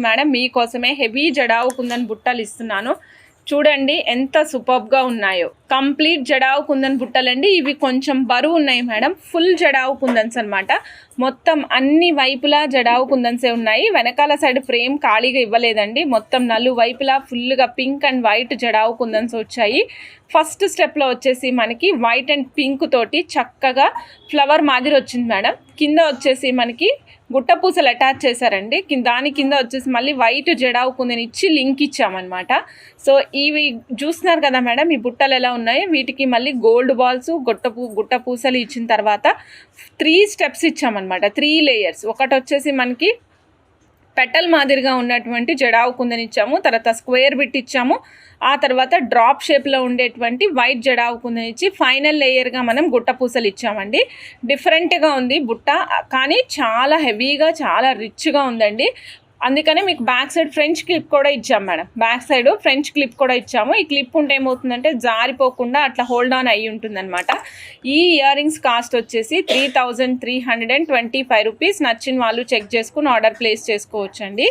Madam మీకోసమే heavy jadau kundan బుట్టలు ఇస్తున్నాను. చూడండి ఎంత సూపర్గా ఉన్నాయో. కంప్లీట్ జడావు కుందన్ బుట్టలండి. ఇవి కొంచెం బరువు ఉన్నాయి మేడం. ఫుల్ జడావు కుందన్స్ అనమాట. మొత్తం అన్ని వైపులా జడావు కుందన్సే ఉన్నాయి. వెనకాల సైడ్ ఫ్రేమ్ ఖాళీగా ఇవ్వలేదండి. మొత్తం వైపులా ఫుల్గా పింక్ అండ్ వైట్ జడావు కుందన్స్ వచ్చాయి. ఫస్ట్ స్టెప్లో వచ్చేసి మనకి వైట్ అండ్ పింక్ తోటి చక్కగా ఫ్లవర్ మాదిరి వచ్చింది మేడం. కింద వచ్చేసి మనకి గుట్ట పూసలు అటాచ్ చేశారండి. దాని కింద వచ్చేసి మళ్ళీ వైట్ జడావు కుందని ఇచ్చి లింక్ ఇచ్చామన్నమాట. సో ఇవి చూస్తున్నారు కదా మేడం, ఈ బుట్టలు ఎలా ఉన్నాయి. వీటికి మళ్ళీ గోల్డ్ బాల్స్ గుట్ట పూసలు ఇచ్చిన తర్వాత 3 స్టెప్స్ ఇచ్చామన్నమాట. 3 లేయర్స్. ఒకటి వచ్చేసి మనకి పెటల్ మాదిరిగా ఉన్నటువంటి జడావు కుందని ఇచ్చాము. తర్వాత స్క్వేర్ బిట్ ఇచ్చాము. ఆ తర్వాత డ్రాప్ షేప్లో ఉండేటువంటి వైట్ జడావు కుందని ఇచ్చి ఫైనల్ లేయర్గా మనం గుట్ట పూసలు ఇచ్చామండి. డిఫరెంట్గా ఉంది బుట్ట, కానీ చాలా హెవీగా చాలా రిచ్గా ఉందండి. అందుకనే మీకు బ్యాక్ సైడ్ ఫ్రెంచ్ క్లిప్ కూడా ఇచ్చాము madam. Back side French clip కూడా ఇచ్చాము. ఈ క్లిప్ ఉంటే ఏమవుతుందంటే జారిపోకుండా అట్లా హోల్డ్ ఆన్ అయ్యి ఉంటుందన్నమాట. ఈ ఇయర్ రింగ్స్ కాస్ట్ వచ్చేసి 3325 రూపీస్. నచ్చిన వాళ్ళు చెక్ చేసుకుని ఆర్డర్ ప్లేస్ చేసుకోవచ్చండి.